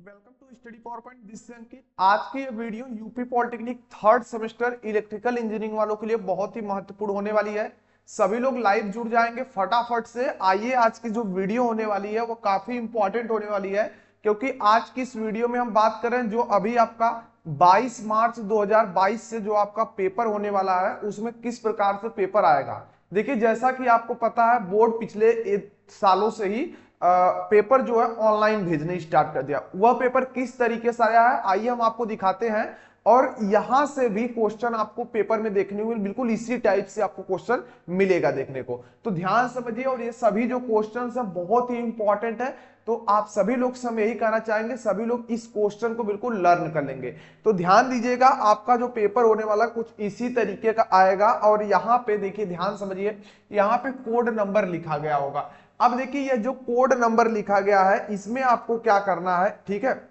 Welcome to study power point this से अंकित। आज की ये video UP polytechnic third semester electrical engineering वालों के लिए बहुत ही महत्वपूर्ण होने वाली है। सभी लोग लाइव जुड़ जाएंगे फटाफट से। आइए, आज की जो वीडियो होने वाली है वो काफी इंपॉर्टेंट होने वाली है, क्योंकि आज की इस वीडियो में हम बात करें जो अभी आपका 22 मार्च 2022 से जो आपका पेपर होने वाला है उसमें किस प्रकार से पेपर आएगा। देखिए, जैसा कि आपको पता है बोर्ड पिछले सालों से ही पेपर जो है ऑनलाइन भेजने स्टार्ट कर दिया। वह पेपर किस तरीके से आया है आइए हम आपको दिखाते हैं, और यहां से भी क्वेश्चन आपको पेपर में देखने को बिल्कुल इसी टाइप से आपको क्वेश्चन मिलेगा देखने को। तो ध्यान समझिए, और ये सभी जो क्वेश्चन है बहुत ही इंपॉर्टेंट है। तो आप सभी लोग से हम यही कहना चाहेंगे, सभी लोग इस क्वेश्चन को बिल्कुल लर्न कर लेंगे। तो ध्यान दीजिएगा, आपका जो पेपर होने वाला कुछ इसी तरीके का आएगा। और यहाँ पे देखिए, ध्यान समझिए, यहाँ पे कोड नंबर लिखा गया होगा। अब देखिए, यह जो कोड नंबर लिखा गया है इसमें आपको क्या करना है, ठीक है,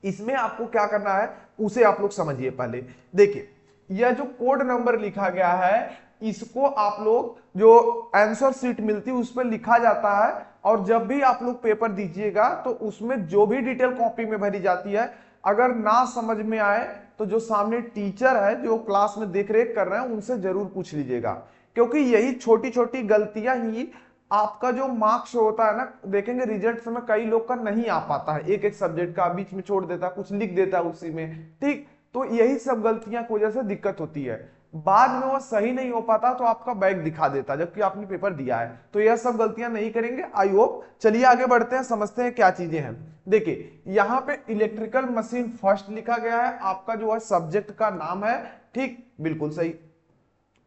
इसमें आपको क्या करना है उसे आप लोग समझिए। पहले देखिए, यह जो कोड नंबर लिखा गया है इसको आप लोग जो आंसर शीट मिलती है उस पर लिखा जाता है। और जब भी आप लोग पेपर दीजिएगा तो उसमें जो भी डिटेल कॉपी में भरी जाती है, अगर ना समझ में आए तो जो सामने टीचर है जो क्लास में देख रेख कर रहे हैं उनसे जरूर पूछ लीजिएगा, क्योंकि यही छोटी छोटी गलतियां ही आपका जो मार्क्स होता है ना, देखेंगे रिजल्ट में कई लोग का नहीं आ पाता है, एक एक सब्जेक्ट का बीच में छोड़ देता, कुछ लिख देता उसी में, ठीक। तो यही सब गलतियां की वजह से दिक्कत होती है, बाद में वो सही नहीं हो पाता तो आपका बैग दिखा देता जबकि आपने पेपर दिया है। तो यह सब गलतियां नहीं करेंगे, आई होप। चलिए आगे बढ़ते हैं, समझते हैं क्या चीजें हैं। देखिए, यहाँ पे इलेक्ट्रिकल मशीन फर्स्ट लिखा गया है, आपका जो है सब्जेक्ट का नाम है, ठीक, बिल्कुल सही।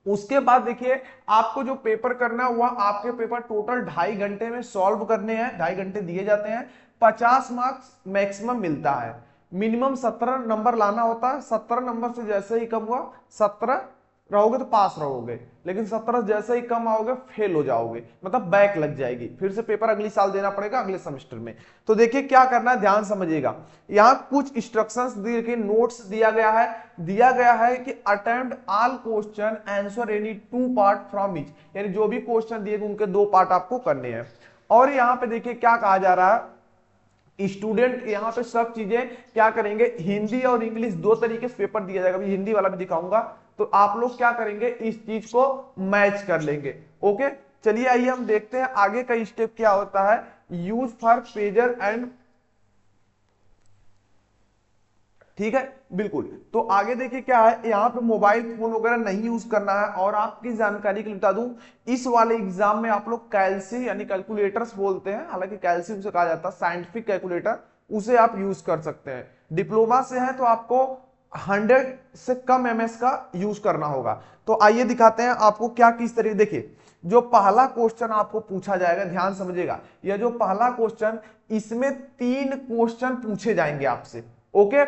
उसके बाद देखिए, आपको जो पेपर करना है वह आपके पेपर टोटल 2.5 घंटे में सॉल्व करने हैं, 2.5 घंटे दिए जाते हैं, 50 मार्क्स मैक्सिमम मिलता है। मिनिमम 17 नंबर लाना होता है, 17 नंबर से जैसे ही कम हुआ, 17 रहोगे तो पास रहोगे, लेकिन 17 जैसे ही कम आओगे फेल हो जाओगे, मतलब बैक लग जाएगी, फिर से पेपर अगली साल देना पड़ेगा अगले सेमेस्टर में। तो देखिए क्या करना है, ध्यान समझिएगा। यहाँ कुछ इंस्ट्रक्शंस दिए गए, नोट्स दिया गया है कि attempt all question answer any 2 part from each, यानी जो भी क्वेश्चन दिए गए उनके 2 पार्ट आपको करने हैं। और यहाँ पे देखिए क्या कहा जा रहा है, स्टूडेंट यहाँ पे सब चीजें क्या करेंगे, हिंदी और इंग्लिश दो तरीके से पेपर दिया जाएगा, हिंदी वाला भी दिखाऊंगा। तो आप लोग क्या करेंगे, इस चीज को मैच कर लेंगे, ओके। चलिए आइए हम देखते हैं आगे का स्टेप क्या होता है। यूज फॉर पेजर एंड, ठीक है, बिल्कुल। तो आगे देखिए क्या है, यहाँ पे मोबाइल फोन वगैरह नहीं यूज करना है। और आपकी जानकारी के लिए बता दूं, इस वाले एग्जाम में आप लोग कैलसी यानी कैलकुलेटर्स बोलते हैं, हालांकि कैलसी उसे कहा जाता है, साइंटिफिक कैलकुलेटर, उसे आप यूज कर सकते हैं। डिप्लोमा से है तो आपको 100 से कम एमएस का यूज करना होगा। तो आइए दिखाते हैं आपको क्या किस तरीके। देखिए, जो पहला क्वेश्चन आपको पूछा जाएगा, ध्यान समझिएगा, यह जो पहला क्वेश्चन, इसमें 3 क्वेश्चन पूछे जाएंगे आपसे, ओके।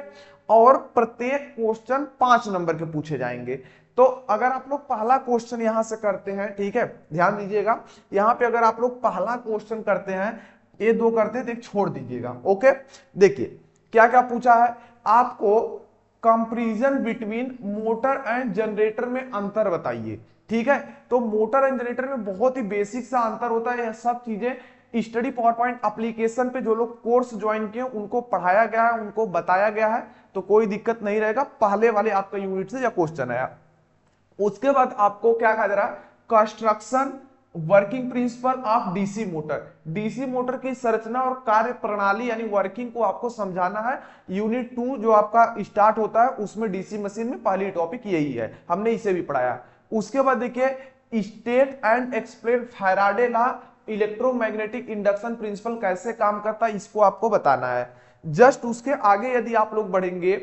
और प्रत्येक क्वेश्चन 5 नंबर के पूछे जाएंगे। तो अगर आप लोग पहला क्वेश्चन यहां से करते हैं, ठीक है, ध्यान दीजिएगा, यहां पे अगर आप लोग पहला क्वेश्चन करते हैं, ये 2 करते हैं तो एक छोड़ दीजिएगा, ओके। देखिए क्या क्या पूछा है आपको, comparison between motor and generator में अंतर बताइए, ठीक है। तो मोटर एंड जनरेटर में बहुत ही बेसिक सा अंतर होता है, यह सब चीजें स्टडी पावर पॉइंट एप्लीकेशन पे जो लोग कोर्स ज्वाइन किए उनको पढ़ाया गया है, उनको बताया गया है, तो कोई दिक्कत नहीं रहेगा। पहले वाले आपका यूनिट से या क्वेश्चन आया, उसके बाद आपको क्या कहा जा रहा है, construction working principle of DC motor, DC motor की संरचना और कार्य प्रणाली यानी वर्किंग को आपको समझाना है। यूनिट 2 जो आपका स्टार्ट होता है उसमें डीसी मशीन में पहली टॉपिक यही है, हमने इसे भी पढ़ाया। उसके बाद देखिए, state and explain Faraday law, electromagnetic induction principal कैसे काम करता है इसको आपको बताना है। जस्ट उसके आगे यदि आप लोग बढ़ेंगे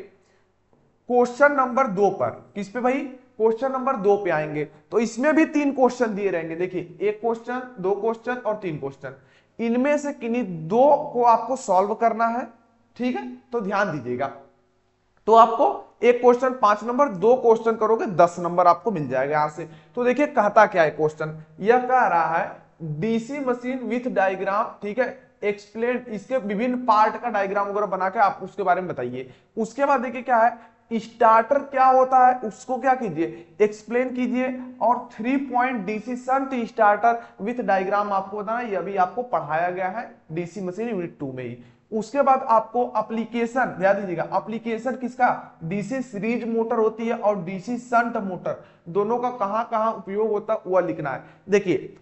क्वेश्चन नंबर 2 पर, किस पे भाई, क्वेश्चन नंबर 2 पे आएंगे, तो इसमें भी 3 क्वेश्चन दिए रहेंगे। देखिए, 1 क्वेश्चन, 2 क्वेश्चन और 3 क्वेश्चन, इनमें से किन्हीं 2 को आपको सॉल्व करना है, ठीक है। तो ध्यान दीजिएगा, तो आपको 1 क्वेश्चन 5 नंबर, 2 क्वेश्चन करोगे 10 नंबर आपको मिल जाएगा यहां से। तो देखिए कहता क्या है क्वेश्चन, यह कह रहा है डीसी मशीन विथ डायग्राम, ठीक है, एक्सप्लेन, इसके विभिन्न पार्ट का डायग्राम वगैरह बना के आप उसके बारे में बताइए। उसके बाद देखिए क्या है, स्टार्टर क्या होता है उसको क्या कीजिए, एक्सप्लेन कीजिए। और 3 point DC shunt starter with diagram आपको बताना, यह भी आपको पढ़ाया गया है डीसी मशीन यूनिट 2 में ही। उसके बाद आपको एप्लीकेशन, ध्यान दीजिएगा, एप्लीकेशन किसका, डीसी सीरीज मोटर होती है और डीसी शंट मोटर, दोनों का कहां कहां उपयोग होता है वह लिखना है। देखिए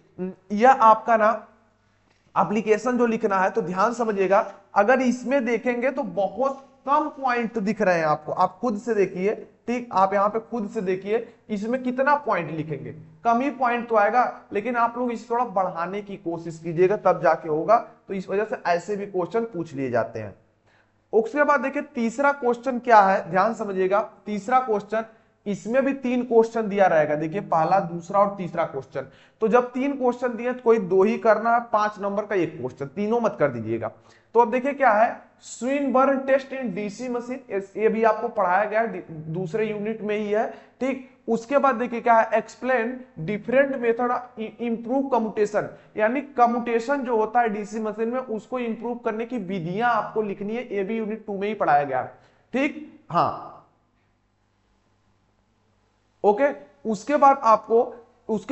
यह आपका ना एप्लीकेशन जो लिखना है तो ध्यान समझिएगा, अगर इसमें देखेंगे तो बहुत कम पॉइंट दिख रहे हैं आपको, आप खुद से देखिए, ठीक, आप यहाँ पे खुद से देखिए इसमें कितना पॉइंट लिखेंगे, कम ही पॉइंट तो आएगा, लेकिन आप लोग इसे थोड़ा बढ़ाने की कोशिश कीजिएगा तब जाके होगा, तो इस वजह से ऐसे भी क्वेश्चन पूछ लिए जाते हैं। उसके बाद देखिए तीसरा क्वेश्चन क्या है, ध्यान समझिएगा, तीसरा क्वेश्चन, इसमें भी 3 क्वेश्चन दिया रहेगा, देखिए पहला, दूसरा और तीसरा क्वेश्चन। तो जब 3 क्वेश्चन दिए तो कोई 2 ही करना है, 5 नंबर का 1 क्वेश्चन, तीनों मत कर दीजिएगा। तो अब देखिए क्या है, Swinburne test in DC machine, ये भी आपको पढ़ाया गया है, दूसरे यूनिट में ही है, ठीक। उसके बाद देखिए क्या है, explain different method improve commutation, यानी कम्यूटेशन जो होता है डीसी मशीन में उसको इंप्रूव करने की विधियां आपको लिखनी है, ये भी यूनिट 2 में ही पढ़ाया गया है, ठीक, हाँ, ओके। उसके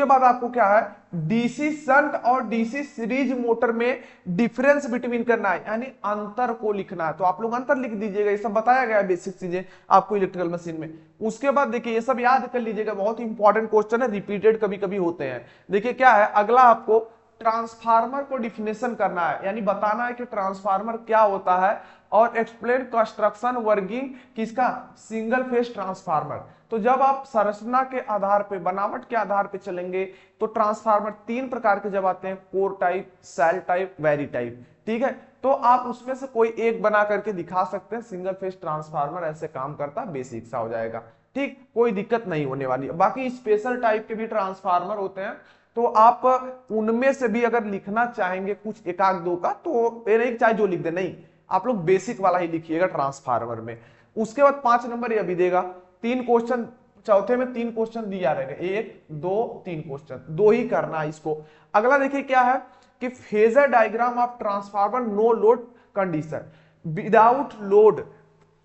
बाद आपको क्या है, डीसी शंट और डीसी सीरीज मोटर में डिफरेंस बिटवीन करना है, यानी अंतर को लिखना है, तो आप लोग अंतर लिख दीजिएगा, ये सब बताया गया है बेसिक चीजें आपको इलेक्ट्रिकल मशीन में। उसके बाद देखिए ये सब याद कर लीजिएगा, बहुत इंपॉर्टेंट क्वेश्चन है, रिपीटेड कभी कभी होते हैं। देखिए क्या है, अगला आपको ट्रांसफार्मर को डिफिनेशन करना है, यानी बताना है कि ट्रांसफार्मर क्या होता है, और एक्सप्लेन कंस्ट्रक्शन वर्किंग किसका, सिंगल फेज ट्रांसफार्मर। तो जब आप संरचना के आधार पे, बनावट के आधार पे चलेंगे तो ट्रांसफार्मर 3 प्रकार के जब आते हैं, core type, shell type, berry type, ठीक है। तो आप उसमें से कोई एक बना करके दिखा सकते हैं, सिंगल फेज ट्रांसफार्मर ऐसे काम करता है, बेसिक सा हो जाएगा, ठीक, कोई दिक्कत नहीं होने वाली है। बाकी स्पेशल टाइप के भी ट्रांसफार्मर होते हैं, तो आप उनमें से भी अगर लिखना चाहेंगे कुछ एक आध दो का, तो ये नहीं चाहे जो लिख दे, नहीं, आप लोग बेसिक वाला ही लिखिएगा ट्रांसफार्मर में। उसके बाद 5 नंबर ये भी देगा, 3 क्वेश्चन, चौथे में 3 क्वेश्चन दिया रहेगा, 1 2 3 क्वेश्चन, 2 ही करना है इसको। अगला देखिए क्या है कि phasor diagram of transformer no load condition, without load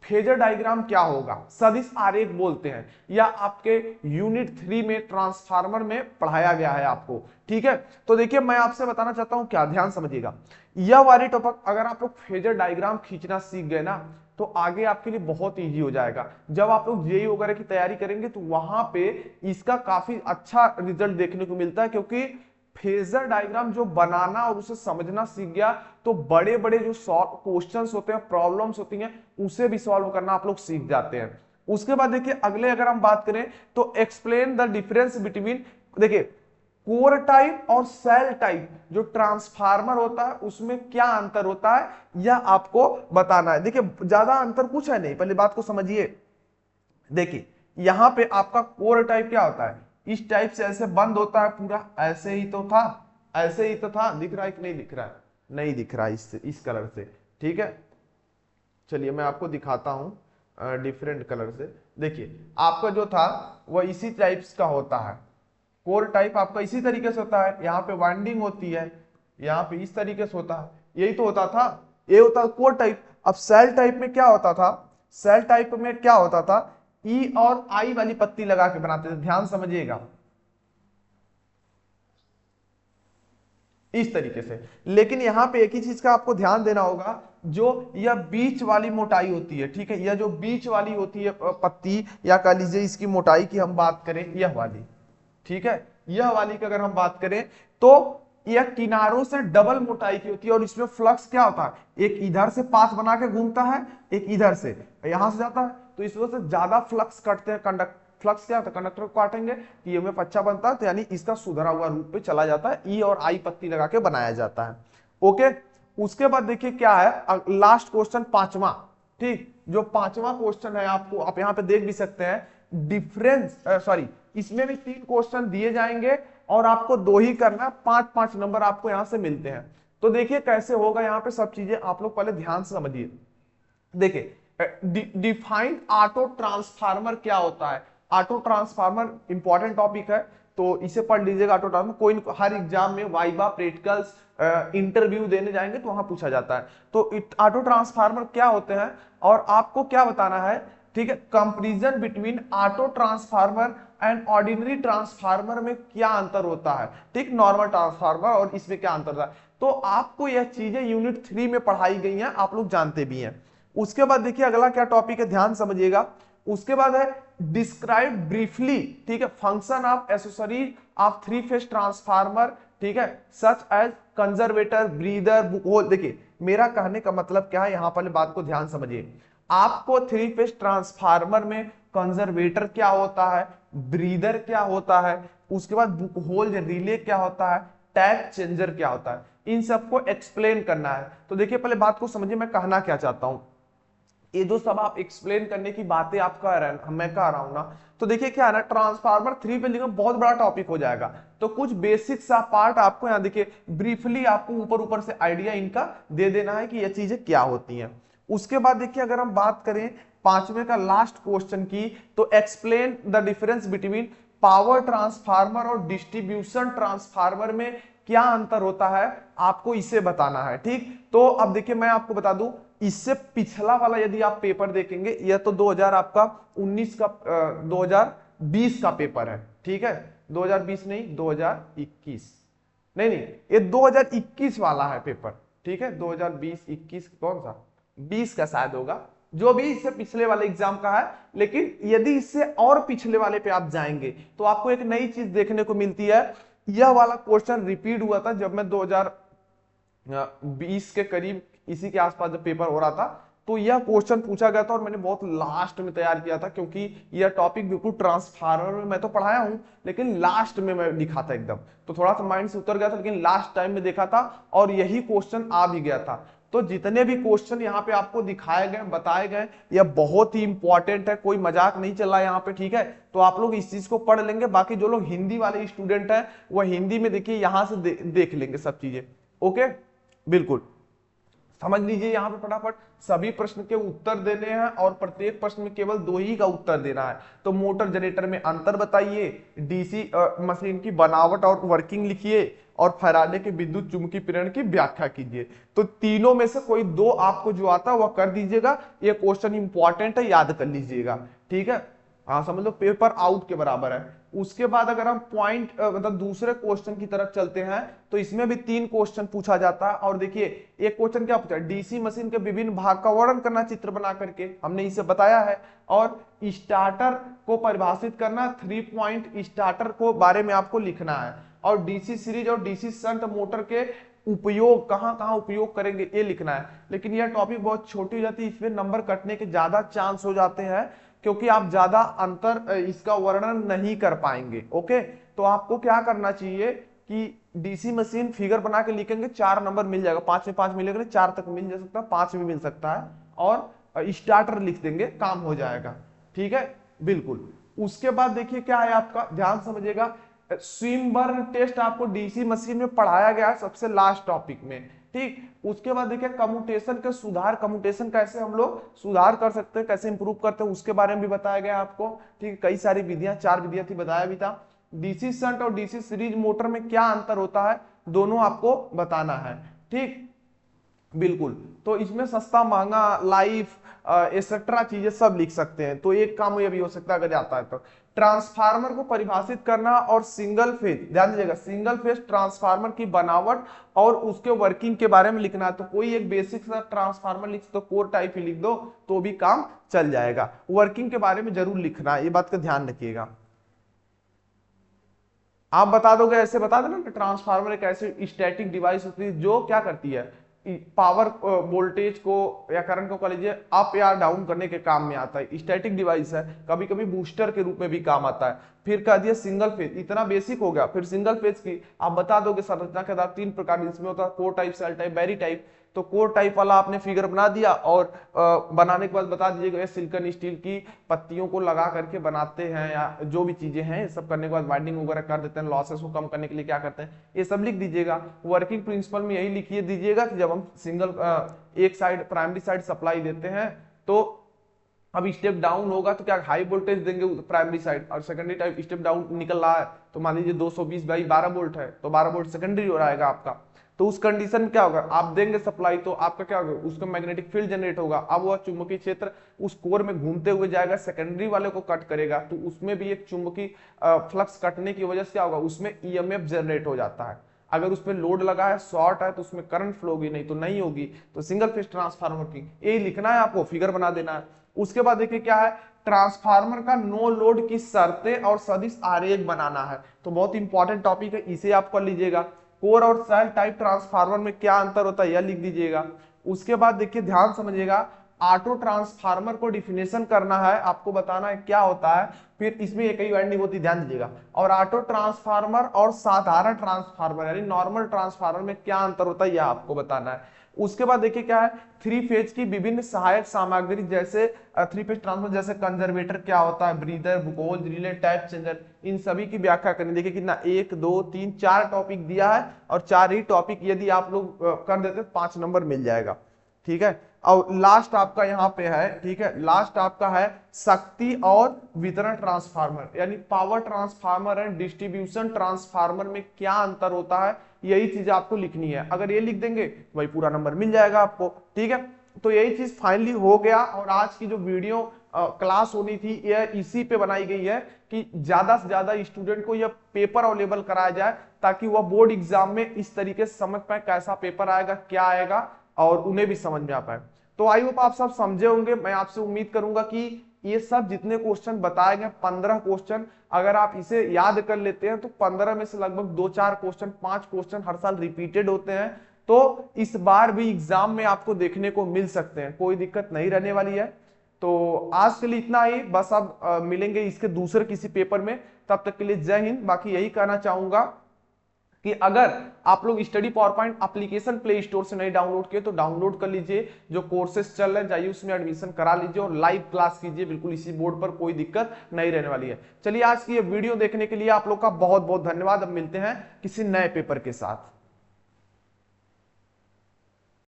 phasor diagram क्या होगा, सदिश आरेख बोलते हैं, या आपके यूनिट 3 में ट्रांसफार्मर में पढ़ाया गया है आपको, ठीक है। तो देखिए मैं आपसे बताना चाहता हूं क्या, ध्यान समझिएगा, यह वाली टॉपिक अगर आप लोग फेजर डायग्राम खींचना सीख गए ना तो आगे आपके लिए बहुत इजी हो जाएगा। जब आप लोग जेईई वगैरह की तैयारी करेंगे तो वहां पे इसका काफी अच्छा रिजल्ट देखने को मिलता है, क्योंकि फेजर डायग्राम जो बनाना और उसे समझना सीख गया तो बड़े बड़े जो क्वेश्चंस होते हैं, प्रॉब्लम्स होती हैं, उसे भी सॉल्व करना आप लोग सीख जाते हैं। उसके बाद देखिए अगले अगर हम बात करें तो एक्सप्लेन द डिफरेंस बिटवीन, देखिए कोर टाइप और सेल टाइप जो ट्रांसफार्मर होता है उसमें क्या अंतर होता है यह आपको बताना है। देखिए ज्यादा अंतर कुछ है नहीं, पहले बात को समझिए। देखिए यहां पे आपका कोर टाइप क्या होता है, इस टाइप से ऐसे बंद होता है पूरा, ऐसे ही तो था, ऐसे ही तो था, दिख रहा है कि नहीं दिख रहा है, नहीं दिख रहा है इस कलर से, ठीक है। चलिए मैं आपको दिखाता हूं डिफरेंट कलर से। देखिए आपका जो था वह इसी टाइप्स का होता है, कोर टाइप आपका इसी तरीके से होता है, यहाँ पे वाइंडिंग होती है, यहाँ पे इस तरीके से होता है, यही तो होता था, ये होता है कोर टाइप। अब सेल टाइप में क्या होता था, सेल टाइप में क्या होता था, ई और आई वाली पत्ती लगा के बनाते थे, ध्यान समझिएगा, इस तरीके से। लेकिन यहां पे एक ही चीज का आपको ध्यान देना होगा, जो यह बीच वाली मोटाई होती है, ठीक है, यह जो बीच वाली होती है पत्ती, या कह लीजिए इसकी मोटाई की हम बात करें, यह वाली, ठीक है, यह वाली की अगर हम बात करें तो यह किनारों से डबल मोटाई की होती है, और इसमें फ्लक्स क्या होता है, एक इधर से पाथ बना के घूमता है, एक इधर से, यहां से जाता है, तो इस वजह से ज्यादा फ्लक्स कटते हैं, फ्लक्स क्या होता है, कंडक्टर को काटेंगे ईएमएफ अच्छा बनता है, तो यानी इसका सुधरा हुआ रूप पे चला जाता है, ई और आई पत्ती लगा के बनाया जाता है, ओके। उसके बाद देखिए क्या है, लास्ट क्वेश्चन 5वां, ठीक, जो 5वां क्वेश्चन है आपको, आप यहां पे देख भी सकते हैं, डिफरेंस, सॉरी, इसमें भी 3 क्वेश्चन दिए जाएंगे और आपको 2 ही करना, 5-5 नंबर आपको यहां से मिलते हैं। तो देखिए कैसे होगा, यहां पे सब चीजें आप लोग पहले ध्यान से समझिए। देखिए डिफाइंड ऑटो ट्रांसफार्मर क्या होता है, ऑटो ट्रांसफार्मर इंपॉर्टेंट टॉपिक है, तो इसे पढ़ लीजिएगा। ऑटो ट्रांसफार्मर कोई हर एग्जाम में वाइवा, प्रैक्टिकल्स, इंटरव्यू देने जाएंगे तो वहां पूछा जाता है। तो ऑटो ट्रांसफार्मर क्या होते हैं, और आपको क्या बताना है ठीक है। Comparison between auto transformer and ordinary transformer में क्या अंतर होता है, ठीक, नॉर्मल ट्रांसफार्मर और इसमें क्या अंतर होता है। तो आपको यह चीजें यूनिट 3 में पढ़ाई गई हैं, आप लोग जानते भी हैं। उसके बाद देखिए अगला क्या टॉपिक है, ध्यान समझिएगा। उसके बाद है डिस्क्राइब ब्रीफली, ठीक है, function of accessory of three phase transformer, ठीक है, such as conservator, breather, Buchholz. देखिए मेरा कहने का मतलब क्या है, यहां पर बात को ध्यान समझिए। आपको थ्री फेज ट्रांसफार्मर में कंजर्वेटर क्या होता है, ब्रीदर क्या होता है, उसके बाद बुक होल रिले क्या होता है, टैप चेंजर क्या होता है, इन सबको एक्सप्लेन करना है। तो देखिए पहले बात को समझिए मैं कहना क्या चाहता हूं। ये जो सब आप एक्सप्लेन करने की बातें आप कह रहे हैं, मैं कह रहा हूं ना, तो देखिए क्या है ना, ट्रांसफार्मर थ्री पे लिखना बहुत बड़ा टॉपिक हो जाएगा। तो कुछ बेसिक सा पार्ट आपको यहाँ देखिए ब्रीफली आपको ऊपर ऊपर से आइडिया इनका दे देना है कि ये चीजें क्या होती हैं। उसके बाद देखिए अगर हम बात करें पांचवें का लास्ट क्वेश्चन की, तो explain the difference between power transformer और डिस्ट्रीब्यूशन ट्रांसफार्मर में क्या अंतर होता है, आपको इसे बताना है, ठीक। तो अब देखिए मैं आपको बता दूं, इससे पिछला वाला यदि आप पेपर देखेंगे, यह तो 2000 आपका 19 का 2020 का पेपर है, ठीक है, 2020 नहीं 2021, नहीं नहीं ये 2021 वाला है पेपर, ठीक है, 2020-21 कौन सा 20 का शायद होगा, जो भी इससे पिछले वाले एग्जाम का है। लेकिन यदि इससे और पिछले वाले पे आप जाएंगे तो आपको एक नई चीज देखने को मिलती है। यह वाला क्वेश्चन रिपीट हुआ था जब मैं 2020 के करीब इसी के आसपास जब पेपर हो रहा था, तो यह क्वेश्चन पूछा गया था और मैंने बहुत लास्ट में तैयार किया था, क्योंकि यह टॉपिक बिल्कुल ट्रांसफार्मर में मैं तो पढ़ाया हूं लेकिन लास्ट में मैं लिखा था एकदम, तो थोड़ा सा माइंड से उतर गया था, लेकिन लास्ट टाइम में देखा था और यही क्वेश्चन आ भी गया था। तो जितने भी क्वेश्चन यहाँ पे आपको दिखाए गए बताए गए, यह बहुत ही इंपॉर्टेंट है, कोई मजाक नहीं चल रहा है यहाँ पे, ठीक है। तो आप लोग इस चीज को पढ़ लेंगे, बाकी जो लोग हिंदी वाले स्टूडेंट हैं वह हिंदी में देखिए यहां से देख लेंगे सब चीजें, ओके, बिल्कुल समझ लीजिए। यहाँ पे फटाफट सभी प्रश्न के उत्तर देने हैं और प्रत्येक प्रश्न में केवल 2 ही का उत्तर देना है। तो मोटर जनरेटर में अंतर बताइए, डीसी मशीन की बनावट और वर्किंग लिखिए, और फैराडे के विद्युत चुंबकीय प्रेरण की व्याख्या कीजिए। तो तीनों में से कोई 2 आपको जो आता है वह कर दीजिएगा, ये क्वेश्चन इंपॉर्टेंट है, याद कर लीजिएगा, ठीक है। हाँ समझ लो पेपर आउट के बराबर है। उसके बाद अगर हम पॉइंट मतलब दूसरे क्वेश्चन की तरफ चलते हैं, तो इसमें भी 3 क्वेश्चन पूछा जाता है। और देखिए एक क्वेश्चन क्या पूछा, डीसी मशीन के विभिन्न भाग का वर्णन करना चित्र बना करके, हमने इसे बताया है। और स्टार्टर को परिभाषित करना, 3 पॉइंट स्टार्टर को बारे में आपको लिखना है। और डीसी सीरीज और डीसी शंट मोटर के उपयोग कहां कहां उपयोग करेंगे ये लिखना है। लेकिन यह टॉपिक बहुत छोटी हो जाती है, इसमें नंबर कटने के ज्यादा चांस हो जाते हैं, क्योंकि आप ज्यादा अंतर इसका वर्णन नहीं कर पाएंगे, ओके। तो आपको क्या करना चाहिए कि डीसी मशीन फिगर बना के लिखेंगे, 4 नंबर मिल जाएगा, 5 में 5 मिलेगा, 4 तक मिल जा सकता है, 5 में मिल सकता है, और स्टार्टर लिख देंगे, काम हो जाएगा, ठीक है, बिल्कुल। उसके बाद देखिए क्या है आपका, ध्यान समझिएगा, स्विमबर्न टेस्ट आपको डीसी मशीन में पढ़ाया गया है सबसे लास्ट टॉपिक में, ठीक। उसके बाद देखिए कम्यूटेशन का सुधार, कम्यूटेशन कैसे हम लोग सुधार कर सकते हैं, कैसे इंप्रूव करते हैं, उसके बारे में भी बताया गया आपको, ठीक। कई सारी विधियां, 4 विधियां थी, बताया भी था। डीसी शंट और डीसी सीरीज मोटर में क्या अंतर होता है, दोनों आपको बताना है, ठीक, बिल्कुल। तो इसमें सस्ता महंगा लाइफ एक्सेट्रा चीजें सब लिख सकते हैं। तो एक काम ये भी हो सकता है अगर आता है तो। ट्रांसफार्मर को परिभाषित करना और सिंगल फेज, ध्यान दीजिएगा, सिंगल फेज ट्रांसफार्मर की बनावट और उसके वर्किंग के बारे में लिखना है। तो कोई एक बेसिक सा ट्रांसफार्मर लिख दो, कोर टाइप ही लिख दो तो भी काम चल जाएगा। वर्किंग के बारे में जरूर लिखना है, ये बात का ध्यान रखिएगा। आप बता दोगे, ऐसे बता देना, ट्रांसफार्मर एक ऐसी स्टैटिक डिवाइस होती है जो क्या करती है, पावर वोल्टेज को या करंट को कह लीजिए अप या डाउन करने के काम में आता है, स्टैटिक डिवाइस है, कभी कभी बूस्टर के रूप में भी काम आता है। फिर कह दिया सिंगल फेज, इतना बेसिक हो गया। फिर सिंगल फेज की आप बता दोगे संरचना के आधार 3 प्रकार इसमें होता है, कोर टाइप, सेल टाइप, बैरी टाइप। तो कोर टाइप वाला आपने फिगर बना दिया, और बनाने के बाद बता दीजिएगा सिलिकॉन स्टील की पत्तियों को लगा करके बनाते हैं, या जो भी चीजें हैं ये सब करने के बाद वाइंडिंग वगैरह कर देते हैं, लॉसेस को कम करने के लिए क्या करते हैं, ये सब लिख दीजिएगा। वर्किंग प्रिंसिपल में यही लिखिए दीजिएगा कि जब हम सिंगल एक साइड प्राइमरी साइड सप्लाई देते हैं, तो अब स्टेप डाउन होगा तो क्या हाई वोल्टेज देंगे प्राइमरी साइड, और सेकेंडरी टाइप स्टेप डाउन निकल रहा है, तो मान लीजिए 220 बाई 12 वोल्ट है, तो 12 वोल्ट सेकेंडरी हो रहेगा आपका। तो उस कंडीशन में क्या होगा, आप देंगे सप्लाई तो आपका क्या होगा, उसका मैग्नेटिक फील्ड जनरेट होगा। अब वह चुंबकीय क्षेत्र उस कोर में घूमते हुए जाएगा, सेकेंडरी वाले को कट करेगा, तो उसमें भी एक चुंबकीय फ्लक्स कटने की वजह से क्या होगा, उसमें ईएमएफ जनरेट हो जाता है। अगर उसमें लोड लगा है, शॉर्ट है, तो उसमें करंट फ्लो होगी, नहीं तो नहीं होगी। तो सिंगल फेज ट्रांसफार्मर की यही लिखना है आपको, फिगर बना देना है। उसके बाद देखिए क्या है, ट्रांसफार्मर का नो लोड की शर्तें और सदिश आरेख बनाना है। तो बहुत इंपॉर्टेंट टॉपिक है, इसे आप कर लीजिएगा। कोर और सेल टाइप ट्रांसफार्मर में क्या अंतर होता है यह लिख दीजिएगा। उसके बाद देखिए ध्यान समझिएगा, ऑटो ट्रांसफार्मर को डिफिनेशन करना है, आपको बताना है क्या होता है, फिर इसमें एक ही वाइंडिंग होती है, ध्यान दीजिएगा। और ऑटो ट्रांसफार्मर और साधारण ट्रांसफार्मर यानी नॉर्मल ट्रांसफार्मर में क्या अंतर होता है यह आपको बताना है। उसके बाद देखिए क्या है, थ्री फेज की विभिन्न सहायक सामग्री जैसे थ्री फेज ट्रांसफार्मर जैसे कंजर्वेटर क्या होता है, ब्रीदर, बुकोल, रिले, टैप चेंजर, इन सभी की व्याख्या करनी। देखिए कितना 1 2 3 4 टॉपिक दिया है, और 4 ही टॉपिक यदि आप लोग कर देते तो 5 नंबर मिल जाएगा, ठीक है। और लास्ट आपका यहाँ पे है, ठीक है, लास्ट आपका है शक्ति और वितरण ट्रांसफार्मर यानी power transformer and distribution transformer में क्या अंतर होता है, यही चीज आपको लिखनी है। अगर ये लिख देंगे तो वही पूरा नंबर मिल जाएगा आपको, ठीक है। तो यही चीज फाइनली हो गया। और आज की जो वीडियो क्लास होनी थी यह इसी पे बनाई गई है कि ज्यादा से ज्यादा स्टूडेंट को यह पेपर अवेलेबल कराया जाए, ताकि वह बोर्ड एग्जाम में इस तरीके से समझ पाए कैसा पेपर आएगा, क्या आएगा, और उन्हें भी समझ में आ पाए। तो आई होप आप सब समझे होंगे। मैं आपसे उम्मीद करूंगा कि ये सब जितने क्वेश्चन बताए गए 15 क्वेश्चन, अगर आप इसे याद कर लेते हैं तो 15 में से लगभग 2-4 क्वेश्चन, 5 क्वेश्चन हर साल रिपीटेड होते हैं। तो इस बार भी एग्जाम में आपको देखने को मिल सकते हैं, कोई दिक्कत नहीं रहने वाली है। तो आज के लिए इतना ही बस, अब मिलेंगे इसके दूसरे किसी पेपर में, तब तक के लिए जय हिंद। बाकी यही कहना चाहूंगा कि अगर आप लोग study power point application play store से नहीं डाउनलोड किए तो डाउनलोड कर लीजिए, जो कोर्सेज चल रहे हैं जाइए उसमें एडमिशन करा लीजिए और लाइव क्लास कीजिए, बिल्कुल इसी बोर्ड पर, कोई दिक्कत नहीं रहने वाली है। चलिए आज की ये वीडियो देखने के लिए आप लोग का बहुत बहुत धन्यवाद। अब मिलते हैं किसी नए पेपर के साथ।